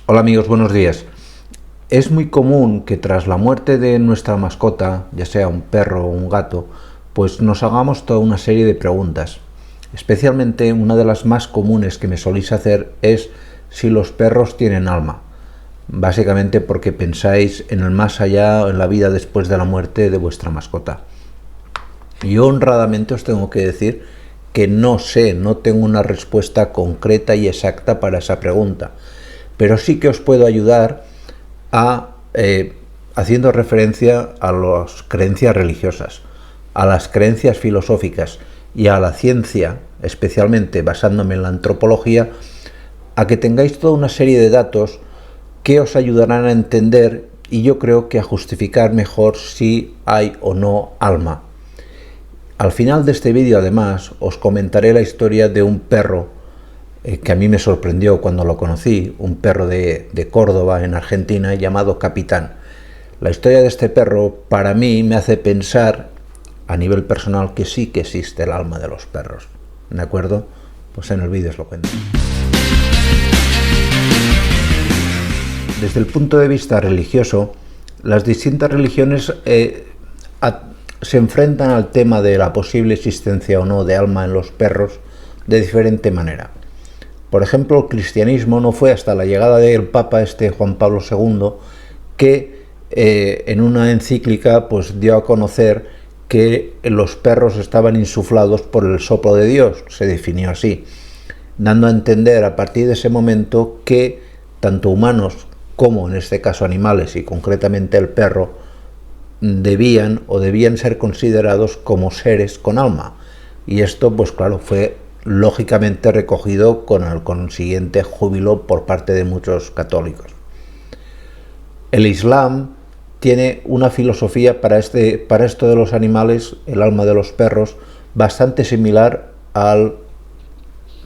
Hola amigos, buenos días. Es muy común que tras la muerte de nuestra mascota, ya sea un perro o un gato, pues nos hagamos toda una serie de preguntas. Especialmente una de las más comunes que me soléis hacer es si los perros tienen alma. Básicamente porque pensáis en el más allá o en la vida después de la muerte de vuestra mascota. Yo honradamente os tengo que decir que no sé, no tengo una respuesta concreta y exacta para esa pregunta, pero sí que os puedo ayudar haciendo referencia a las creencias religiosas, a las creencias filosóficas y a la ciencia, especialmente basándome en la antropología, a que tengáis toda una serie de datos que os ayudarán a entender y yo creo que a justificar mejor si hay o no alma. Al final de este vídeo, además, os comentaré la historia de un perro que a mí me sorprendió cuando lo conocí, un perro de Córdoba, en Argentina, llamado Capitán. La historia de este perro, para mí, me hace pensar, a nivel personal, que sí que existe el alma de los perros. ¿De acuerdo? Pues en el vídeo os lo cuento. Desde el punto de vista religioso, las distintas religiones se enfrentan al tema de la posible existencia o no de alma en los perros de diferente manera. Por ejemplo, el cristianismo no fue hasta la llegada del Papa Juan Pablo II que en una encíclica pues dio a conocer que los perros estaban insuflados por el soplo de Dios, se definió así, dando a entender a partir de ese momento que tanto humanos como en este caso animales y concretamente el perro debían ser considerados como seres con alma. Y esto pues claro fue lógicamente recogido con el consiguiente júbilo por parte de muchos católicos. El Islam tiene una filosofía para esto de los animales, el alma de los perros, bastante similar al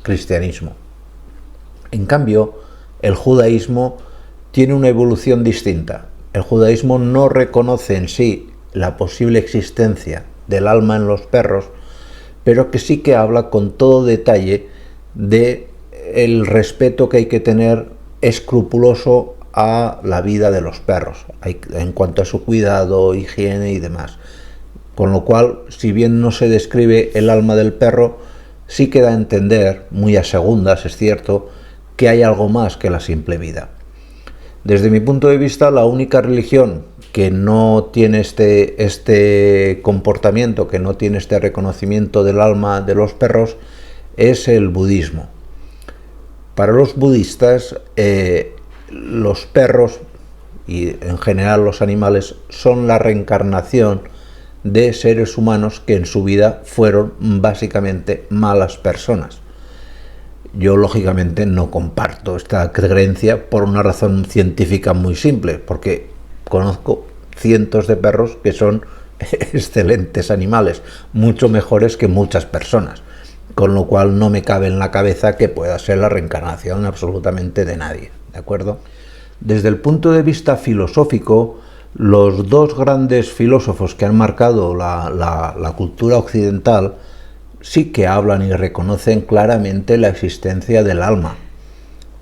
cristianismo. En cambio, el judaísmo tiene una evolución distinta. El judaísmo no reconoce en sí la posible existencia del alma en los perros, pero que sí que habla con todo detalle de el respeto que hay que tener escrupuloso a la vida de los perros, en cuanto a su cuidado, higiene y demás. Con lo cual, si bien no se describe el alma del perro, sí que da a entender, muy a segundas es cierto, que hay algo más que la simple vida. Desde mi punto de vista, la única religión que no tiene este comportamiento, que no tiene este reconocimiento del alma de los perros, es el budismo. Para los budistas, los perros y en general los animales son la reencarnación de seres humanos que en su vida fueron básicamente malas personas. Yo lógicamente no comparto esta creencia por una razón científica muy simple, porque conozco cientos de perros que son excelentes animales, mucho mejores que muchas personas, con lo cual no me cabe en la cabeza que pueda ser la reencarnación absolutamente de nadie, ¿de acuerdo? Desde el punto de vista filosófico, los dos grandes filósofos que han marcado la cultura occidental sí que hablan y reconocen claramente la existencia del alma.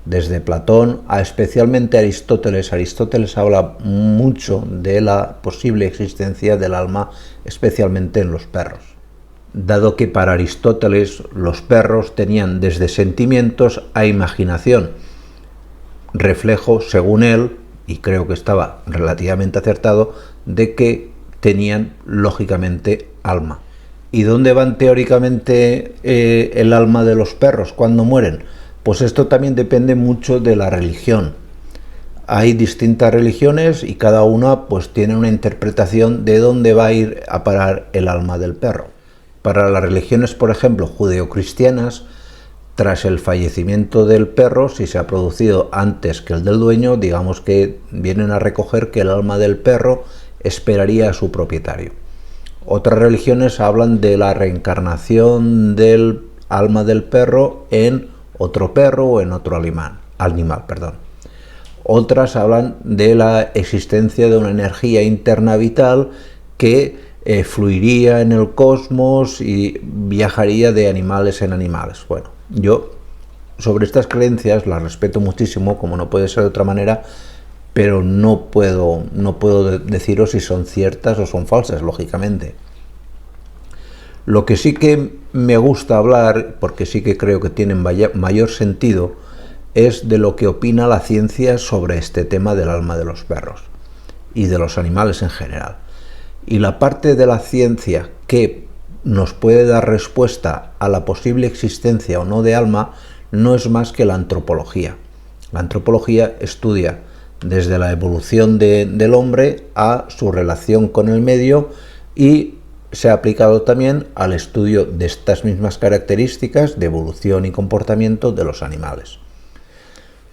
Desde Platón a especialmente Aristóteles. Aristóteles habla mucho de la posible existencia del alma, especialmente en los perros. Dado que para Aristóteles los perros tenían desde sentimientos a imaginación, reflejo, según él, y creo que estaba relativamente acertado, de que tenían lógicamente alma. ¿Y dónde van teóricamente el alma de los perros cuando mueren? Pues esto también depende mucho de la religión. Hay distintas religiones y cada una pues tiene una interpretación de dónde va a ir a parar el alma del perro. Para las religiones, por ejemplo, judeocristianas, tras el fallecimiento del perro, si se ha producido antes que el del dueño, digamos que vienen a recoger que el alma del perro esperaría a su propietario. Otras religiones hablan de la reencarnación del alma del perro en otro perro o en otro animal. Otras hablan de la existencia de una energía interna vital que fluiría en el cosmos y viajaría de animales en animales. Bueno, yo sobre estas creencias las respeto muchísimo, como no puede ser de otra manera, pero no puedo deciros si son ciertas o son falsas, lógicamente. Lo que sí que me gusta hablar, porque sí que creo que tienen mayor sentido, es de lo que opina la ciencia sobre este tema del alma de los perros y de los animales en general. Y la parte de la ciencia que nos puede dar respuesta a la posible existencia o no de alma no es más que la antropología. La antropología estudia desde la evolución del hombre a su relación con el medio y se ha aplicado también al estudio de estas mismas características de evolución y comportamiento de los animales.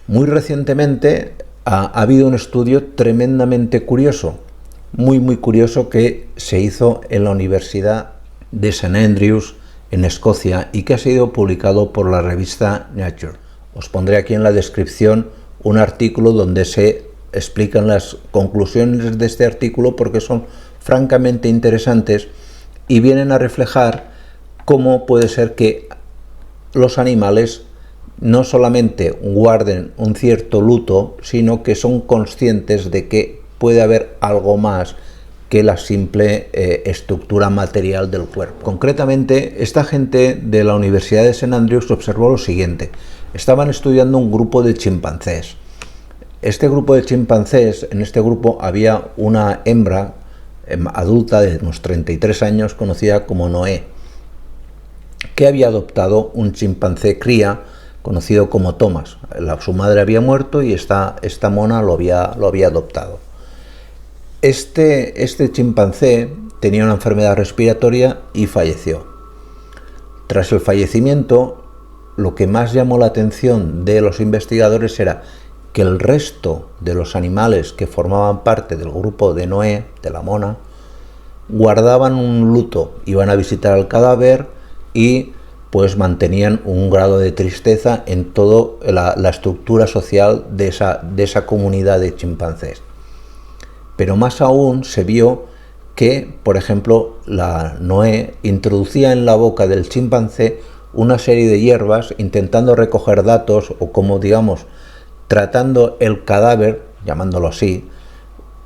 Muy recientemente ha habido un estudio tremendamente curioso, muy curioso, que se hizo en la Universidad de St. Andrews en Escocia y que ha sido publicado por la revista Nature. Os pondré aquí en la descripción un artículo donde se explican las conclusiones de este artículo, porque son francamente interesantes y vienen a reflejar cómo puede ser que los animales no solamente guarden un cierto luto, sino que son conscientes de que puede haber algo más que la simple estructura material del cuerpo. Concretamente, esta gente de la Universidad de St. Andrews observó lo siguiente. Estaban estudiando un grupo de chimpancés. Este grupo de chimpancés, en este grupo había una hembra adulta de unos 33 años, conocida como Noé, que había adoptado un chimpancé cría conocido como Thomas. Su madre había muerto y esta mona lo había adoptado. Este chimpancé tenía una enfermedad respiratoria y falleció. Tras el fallecimiento, lo que más llamó la atención de los investigadores era que el resto de los animales que formaban parte del grupo de Noé, de la mona, guardaban un luto, iban a visitar el cadáver y pues mantenían un grado de tristeza en toda la estructura social de esa comunidad de chimpancés. Pero más aún se vio que, por ejemplo, la Noé introducía en la boca del chimpancé una serie de hierbas intentando recoger datos, o como digamos, tratando el cadáver, llamándolo así,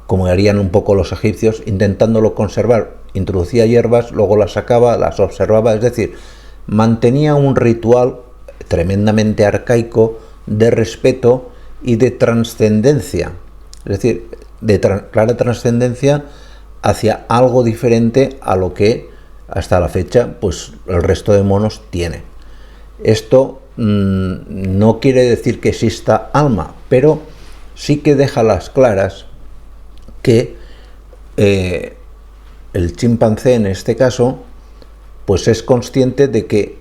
como harían un poco los egipcios, intentándolo conservar. Introducía hierbas, luego las sacaba, las observaba, es decir, mantenía un ritual tremendamente arcaico de respeto y de trascendencia, es decir, de clara trascendencia hacia algo diferente a lo que hasta la fecha pues el resto de monos tiene. Esto no quiere decir que exista alma, pero sí que deja las claras que el chimpancé en este caso pues es consciente de que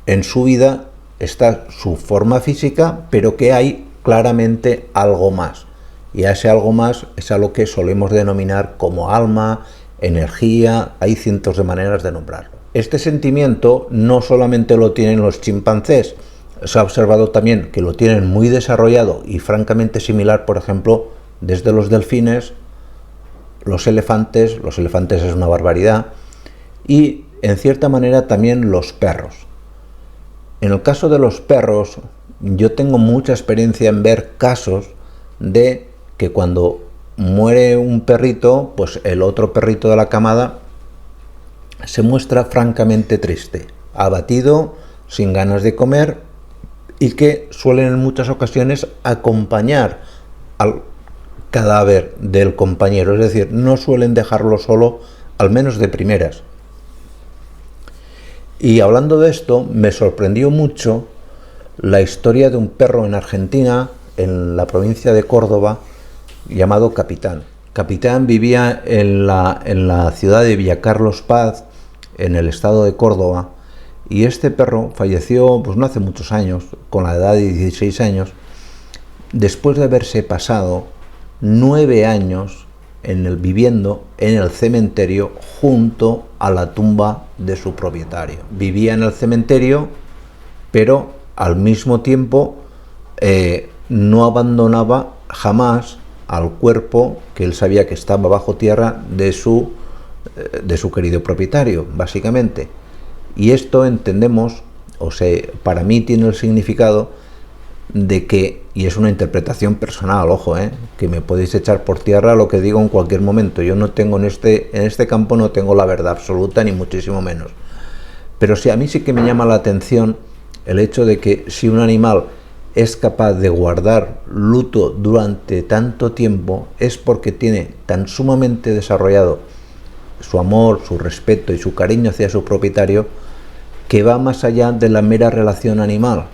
en su vida está su forma física, pero que hay claramente algo más. Y a ese algo más es a lo que solemos denominar como alma, energía, hay cientos de maneras de nombrarlo. Este sentimiento no solamente lo tienen los chimpancés, se ha observado también que lo tienen muy desarrollado y francamente similar, por ejemplo, desde los delfines, los elefantes es una barbaridad, y en cierta manera también los perros. En el caso de los perros, yo tengo mucha experiencia en ver casos de que cuando muere un perrito, pues el otro perrito de la camada se muestra francamente triste, abatido, sin ganas de comer, y que suelen en muchas ocasiones acompañar al cadáver del compañero, es decir, no suelen dejarlo solo, al menos de primeras. Y hablando de esto, me sorprendió mucho la historia de un perro en Argentina, en la provincia de Córdoba, llamado Capitán. Capitán vivía en la ciudad de Villa Carlos Paz, en el estado de Córdoba, y este perro falleció pues no hace muchos años, con la edad de 16 años, después de haberse pasado 9 años viviendo en el cementerio junto a la tumba de su propietario. Vivía en el cementerio, pero al mismo tiempo no abandonaba jamás al cuerpo que él sabía que estaba bajo tierra de su querido propietario, básicamente. Y esto entendemos, para mí tiene el significado de que, y es una interpretación personal, ojo, que me podéis echar por tierra lo que digo en cualquier momento, yo no tengo en este campo no tengo la verdad absoluta, ni muchísimo menos, pero sí, a mí sí que me llama la atención el hecho de que si un animal es capaz de guardar luto durante tanto tiempo, es porque tiene tan sumamente desarrollado su amor, su respeto y su cariño hacia su propietario, que va más allá de la mera relación animal.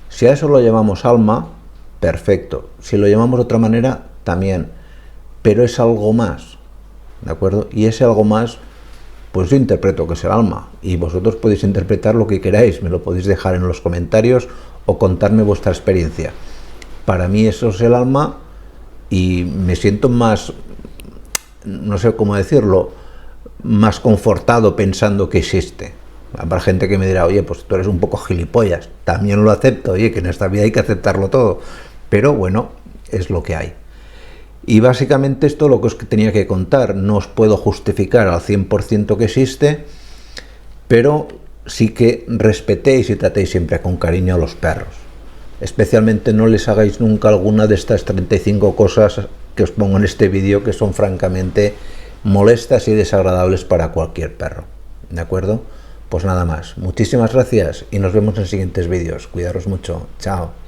Si a eso lo llamamos alma, perfecto. Si lo llamamos de otra manera, también. Pero es algo más, ¿de acuerdo? Y ese algo más, pues yo interpreto que es el alma. Y vosotros podéis interpretar lo que queráis. Me lo podéis dejar en los comentarios o contarme vuestra experiencia. Para mí eso es el alma y me siento más, no sé cómo decirlo, más confortado pensando que existe. Habrá gente que me dirá, oye, pues tú eres un poco gilipollas. También lo acepto, oye, que en esta vida hay que aceptarlo todo. Pero bueno, es lo que hay. Y básicamente esto es lo que os tenía que contar. No os puedo justificar al 100% que existe, pero sí que respetéis y tratéis siempre con cariño a los perros. Especialmente no les hagáis nunca alguna de estas 35 cosas que os pongo en este vídeo, que son francamente molestas y desagradables para cualquier perro. ¿De acuerdo? Pues nada más, muchísimas gracias y nos vemos en siguientes vídeos. Cuidaros mucho, chao.